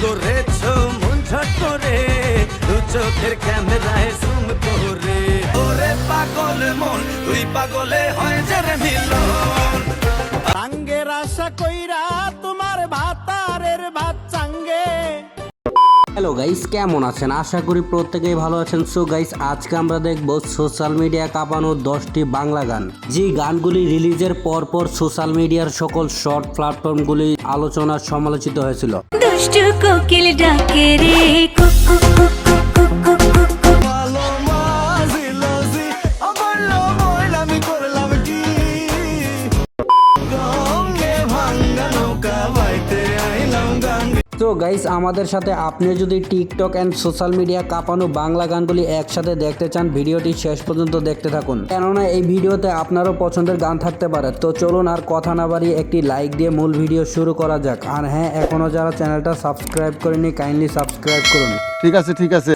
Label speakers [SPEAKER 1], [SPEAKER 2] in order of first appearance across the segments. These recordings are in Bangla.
[SPEAKER 1] করেছো মন ঝট করে, দু চোখের ক্যামেরায় জুম করে। ওরে পাগল মন, তুই পাগলে হয় যারে মিলন।
[SPEAKER 2] চাঙ্গের আশা কইরা তোমার ভাতারের ভাত চাঙ্গে।
[SPEAKER 3] হ্যালো গাইস, কেমন আছেন? আশা করি প্রত্যেকেই ভালো আছেন। সো গাইস, আজকে আমরা দেখবো সোশ্যাল মিডিয়া কাঁপানো 10টি বাংলা গান, যে গানগুলি রিলিজের পরপর সোশ্যাল মিডিয়ার সকল শর্ট প্ল্যাটফর্মগুলি আলোচনা সমালোচিত হয়েছিল।
[SPEAKER 4] দুষ্টু কোকিল ডাকে রে cook cook cook cook cook cook cook.
[SPEAKER 1] ভালো মাঝি লাজি আমার লবণ আমি করলাম কি, গঙ্গে ভাঙ্গা নৌকা বাইতে আইলাম গাঙ্গে।
[SPEAKER 3] তো গাইস, আমাদের সাথে আপনি যদি টিকটক এন্ড সোশ্যাল মিডিয়া কাঁপানো বাংলা গানগুলি একসাথে দেখতে চান, ভিডিওটি শেষ পর্যন্ত দেখতে থাকুন, কেননা এই ভিডিওতে আপনারও পছন্দের গান থাকতে পারে। তো চলুন আর কথা না বাড়িয়ে একটি লাইক দিয়ে মূল ভিডিও শুরু করা যাক। আর হ্যাঁ, এখনো যারা চ্যানেলটা সাবস্ক্রাইব করেনি কাইন্ডলি সাবস্ক্রাইব করুন।
[SPEAKER 5] ঠিক আছে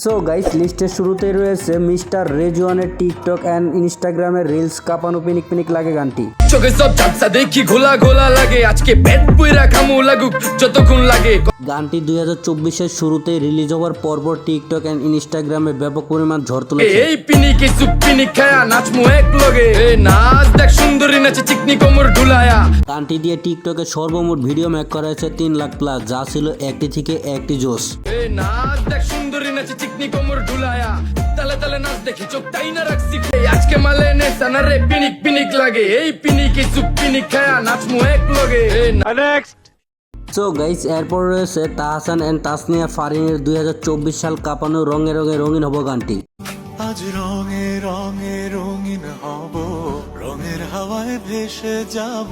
[SPEAKER 3] সো গাইস, লিস্টের শুরুতেই রয়েছে মিস্টার রেজওয়ানের টিকটক এন্ড ইনস্টাগ্রামের রিলস কাঁপানো পিনিক পিনিক লাগে গানটি।
[SPEAKER 6] চোখে সব ঝাপসা দেখি ঘোলা ঘোলা লাগে, আজকে পেট পুইরা খামু লাগুক যতক্ষণ লাগে।
[SPEAKER 3] গানটি 2024-এর শুরুতেই রিলিজ হওয়ার পরপর টিকটক এন্ড ইনস্টাগ্রামে ব্যাপক পরিমাণ ঝড় তুলেছে।
[SPEAKER 6] এই পিনিকে সুপ পিনিক খায়া নাচমু এক লগে, এই নাচ দেখ সুন্দরী নাচে চিকনি কোমর ঢুলায়া।
[SPEAKER 3] গানটি দিয়ে টিকটকে সর্বমোট ভিডিও মেক করা হয়েছে 3 লাখ প্লাস, যা ছিল একটি থেকে একটি জোশ।
[SPEAKER 6] এই নাচ দেখ সুন্দরী নাচে চিকনি কোমর ঢুলায়া, তালে তালে নাচ দেখি চোখ তাই না রাখছি। এই আজকে মালে নে সানারে পিনিক পিনিক লাগে, এই পিনিকে সুপ পিনিক খায়া নাচমু এক লগে। নেক্সট।
[SPEAKER 3] সো গাইস, এরপর রয়েছে তাহসান এন্ড তাসনিয়া ফারিনের 2024 সাল কাঁপানো রঙে রঙে রঙিন হব গানটি।
[SPEAKER 1] আজ রঙে রঙে রঙিন হব, রঙের হাওয়ায় ভেসে যাব।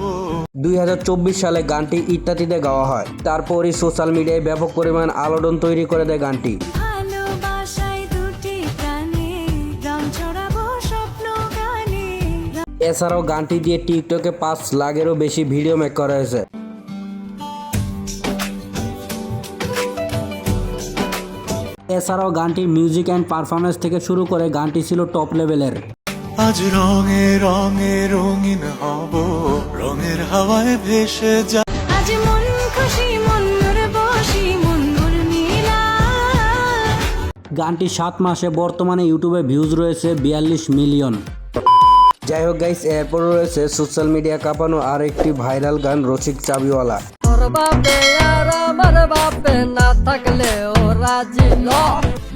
[SPEAKER 3] 2024 সালে গানটি ইত্যাদিতে গাওয়া হয়, তারপরই সোশ্যাল মিডিয়ায় ব্যাপক পরিমাণ আলোড়ন তৈরি করে দেয় গানটি।
[SPEAKER 4] ভালোবাসায় দুটি প্রাণে রং ছড়াবো স্বপ্ন গানে।
[SPEAKER 3] এছাড়াও গানটি দিয়ে টিকটকে 5 লাখেরও বেশি ভিডিও মেক করা হয়েছে। এছাড়াও গানটির মিউজিক অ্যান্ড পারফরমেন্স থেকে শুরু করে গানটি ছিল টপ লেভেলের।
[SPEAKER 1] আজ রঙে রঙে রঙিন হব, রঙের হাওয়ায় ভেসে যাব।
[SPEAKER 4] আজ মন খুশি মন মোর বসি মন মোর নীলা।
[SPEAKER 3] গানটি 7 মাসে বর্তমানে ইউটিউবে ভিউজ রয়েছে 42 মিলিয়ন। যাই হোক গাইস, এরপর রয়েছে সোশ্যাল মিডিয়া কাঁপানো আর একটি ভাইরাল গান রসিক চাবিওয়ালা।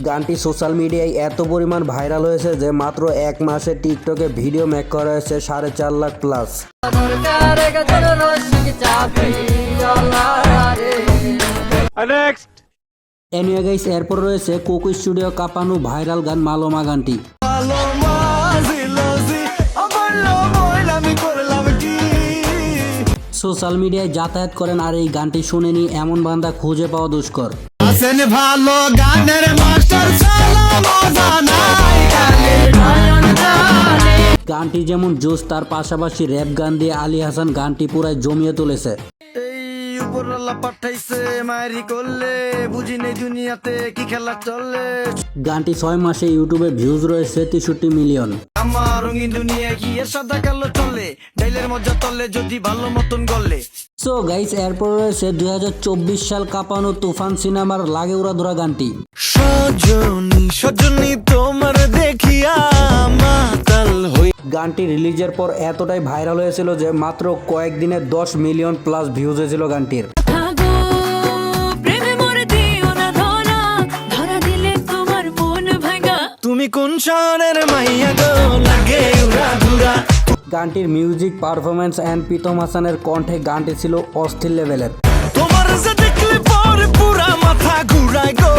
[SPEAKER 3] গানটি সোশ্যাল মিডিয়ায় এত পরিমাণ ভাইরাল হয়েছে যে মাত্র 1 মাসে টিকটকে ভিডিও মেক করা হয়েছে 4.5 লাখ প্লাস। এনিওয়ে গাইস, এরপর রয়েছে কোকো স্টুডিও কাঁপানো ভাইরাল গান মালোমা গানটি।
[SPEAKER 1] ভালো মাঝি লাজি আমার লবণ আমি করলাম কি।
[SPEAKER 3] সোশ্যাল মিডিয়ায় যাতায়াত করেন আর এই গানটি শুনেনি এমন বান্দা খুঁজে পাওয়া দুষ্কর।
[SPEAKER 1] আছেন ভালো গানের মাস্টার, সালা মজা নাই খালি নয়ন জানে।
[SPEAKER 3] গানটি যেমন জোস, তার পাশাপাশি র্যাপ গান দিয়ে আলী হাসান গানটি পুরাই জমিয়ে তুলেছে।
[SPEAKER 1] এই উপরওয়ালা পাঠাইছে মারি করলে, বুঝি নেই দুনিয়াতে কি খেলা চলে।
[SPEAKER 3] গানটি 6 মাসে ইউটিউবে ভিউজ রয়েছে 63 মিলিয়ন।
[SPEAKER 1] আমার রঙিন দুনিয়া কি এর সাদা কালো চলে, ডাইলের মজা তলে যদি ভালো মতন গলে।
[SPEAKER 3] সো গাইস, এরপর রয়েছে 2024 সাল কাঁপানো তুফান সিনেমার লাগে উড়া ধরা গানটি।
[SPEAKER 1] সজনী সজনী তোমার দেখিয়া মাতাল হই।
[SPEAKER 3] গানটি রিলিজের পর এতটাই ভাইরাল হয়েছিল যে মাত্র কয়েকদিনে 10 মিলিয়ন প্লাস ভিউজ হয়েছিল গানটির।
[SPEAKER 4] থাগো প্রেমে মোর দিও না ধরা, ধরা দিলে তোমার মন ভাঙা।
[SPEAKER 1] তুমি কোন শহরের মাইয়া গো, লাগে উড়া ধুরা।
[SPEAKER 3] গানটির মিউজিক পারফরমেন্স এন্ড প্রীতম হাসানের কণ্ঠে গানটি ছিল অস্থির লেভেলের।
[SPEAKER 1] তোমার যে দেখলে পরে পুরা মাথা ঘুরায় গো,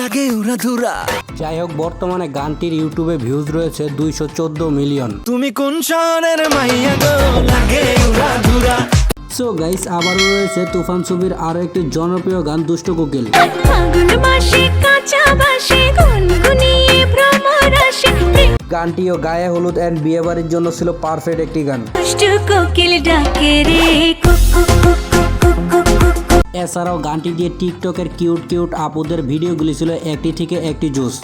[SPEAKER 1] লাগে উড়া ধুরা।
[SPEAKER 3] যাই হোক, বর্তমানে গানটির ইউটিউবে ভিউজ রয়েছে 214 মিলিয়ন।
[SPEAKER 1] তুমি কোন শহরের মাইয়া গো, লাগে উড়া ধুরা।
[SPEAKER 3] সো গাইস, আবারও রয়েছে তুফান ছবির আরো একটি জনপ্রিয় গান দুষ্ট কোকিল।
[SPEAKER 4] ফাগুন মাসে কাঁচা বাসে গুনগুনিয়ে ভ্রমর আসে।
[SPEAKER 3] গানটিও গায়ে হলুদ এন্ড বিয়ে বাড়ির জন্য ছিল পারফেক্ট একটি গান।
[SPEAKER 4] দুষ্টু কোকিল ডাকে রে cook cook cook cook cook cook cook.
[SPEAKER 3] এছাড়াও গানটি দিয়ে টিকটকের কিউট কিউট আপুদের ভিডিওগুলি ছিল একটি থেকে একটি জোস।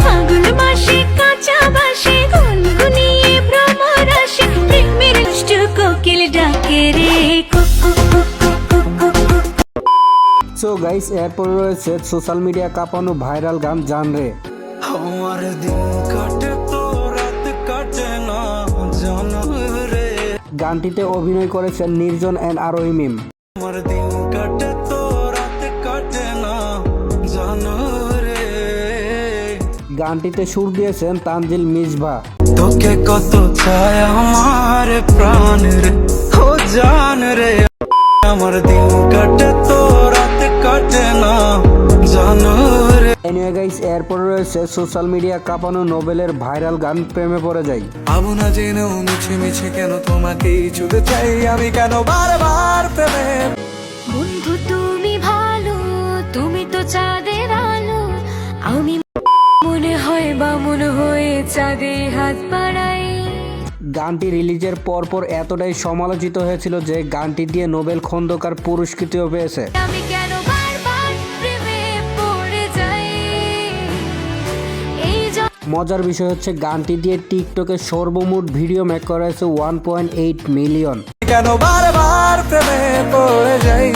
[SPEAKER 4] ফাগুন মাসে কাঁচা বাসে গুনগুনিয়ে ভ্রমর আসে। প্রেমের দুষ্টু কোকিল ডাকে রে cook cook cook cook cook cook cook.
[SPEAKER 3] So guys, এরপর রয়েছে সোশ্যাল মিডিয়া কাঁপানো ভাইরাল গান জান রে।
[SPEAKER 1] আমার দিন কাটে তো রাত কাটে না জানো রে,
[SPEAKER 3] গানটিতে অভিনয় করেছেন নির্জন অ্যান্ড আরোহী মিম।
[SPEAKER 1] আমার দিন কাটে তো রাত কাটে না জানো রে,
[SPEAKER 3] গানটিতে সুর দিয়েছেন তানজিল মিসবা।
[SPEAKER 1] তোকে কত চায় আমার প্রাণ রে, ও জান রে, আমার দিন কাটে তো রাত কাটে না জানো রে।
[SPEAKER 3] এনিওয়ে গাইস, এরপর রয়েছে সোশ্যাল মিডিয়া কাঁপানো নোবেলের ভাইরাল গান প্রেমে পড়ে যাই।
[SPEAKER 1] আবু না জেনেও মিছে মিছে কেন তোমাকেই ছুঁতে চাই আমি, কেন বারবার প্রেমে।
[SPEAKER 4] বন্ধু তুমি ভালো, তুমি তো চাঁদের আলো, আমি মনে হয় বামুন হয়ে চাঁদে হাত বাড়াই।
[SPEAKER 3] গানটি রিলিজের পরপর এতটাই সমালোচিত হয়েছিল যে গানটি দিয়ে নোবেল খন্দকার পুরস্কৃতও পেয়েছে।
[SPEAKER 4] আমি কেন বারবার প্রেমে পড়ে যাই, এই
[SPEAKER 3] মজার বিষয় হচ্ছে গানটি দিয়ে টিকটকে সর্বমোট ভিডিও মেক করা হয়েছে 1.8 মিলিয়ন।
[SPEAKER 1] কেন বারবার প্রেমে পড়ে যাই,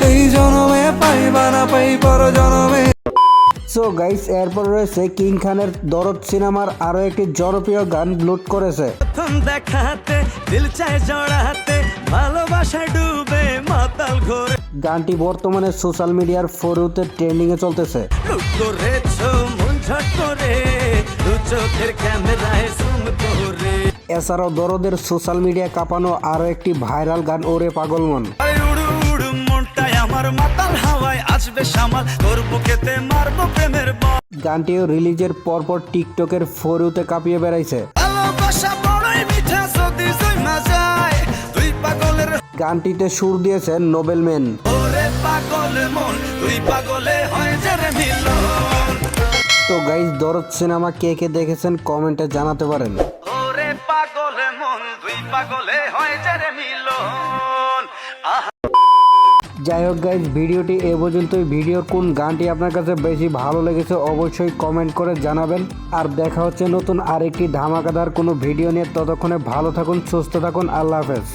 [SPEAKER 1] এই জনমে পাইবা না পাই পর জনমে।
[SPEAKER 3] সো গাইস, এরপর রয়েছে কিং খানের দরদ সিনেমার আরো একটি জনপ্রিয় গান লুট করেছে।
[SPEAKER 1] প্রথম দেখাতে দিল চায় জড়াতে, ভালোবাসা ডুবে মাতাল ঘোরে।
[SPEAKER 3] গানটি বর্তমানে সোশ্যাল মিডিয়ার ফরুতে ট্রেন্ডিং এ চলতেছে।
[SPEAKER 1] লুক করেছো মন ঝট করে, দু চোখের ক্যামেরায় জুম করে।
[SPEAKER 3] এছাড়াও দরদের সোশ্যাল মিডিয়া কাঁপানো আরো একটি ভাইরাল গান ওরে পাগল মন।
[SPEAKER 1] আরে উড়ু উড়ু মনটাই আমার মাতাল হাওয়ায় আসবে সামাল, তোর বুকেতে মারবো প্রেমের বল।
[SPEAKER 3] গানটিও রিলিজের পরপর টিকটকের ফরুতে কাঁপিয়ে বেড়াইছে।
[SPEAKER 1] ভালোবাসা বড়ই মিঠা যদি জমা যায়, তুই পাগলের।
[SPEAKER 3] গানটিতে সুর দিয়েছেন নোবেল ম্যান।
[SPEAKER 1] ওরে পাগল মন, তুই পাগলে হয় যে রে মিলন।
[SPEAKER 3] তো গাইস, দরদ সিনেমা কে কে দেখেছেন কমেন্টে জানাতে পারেন।
[SPEAKER 1] ওরে পাগল মন, তুই পাগলে হয় যে রে মিলন।
[SPEAKER 3] যাই হোক গাইস, ভিডিওটি এ পর্যন্তই। ভিডিওর কোন গানটি আপনার কাছে বেশি ভালো লেগেছে অবশ্যই কমেন্ট করে জানাবেন। আর দেখা হচ্ছে নতুন আরেকটি ধামাকাদার কোনো ভিডিও নিয়ে। ততক্ষণে ভালো থাকুন, সুস্থ থাকুন, আল্লাহ হাফেজ।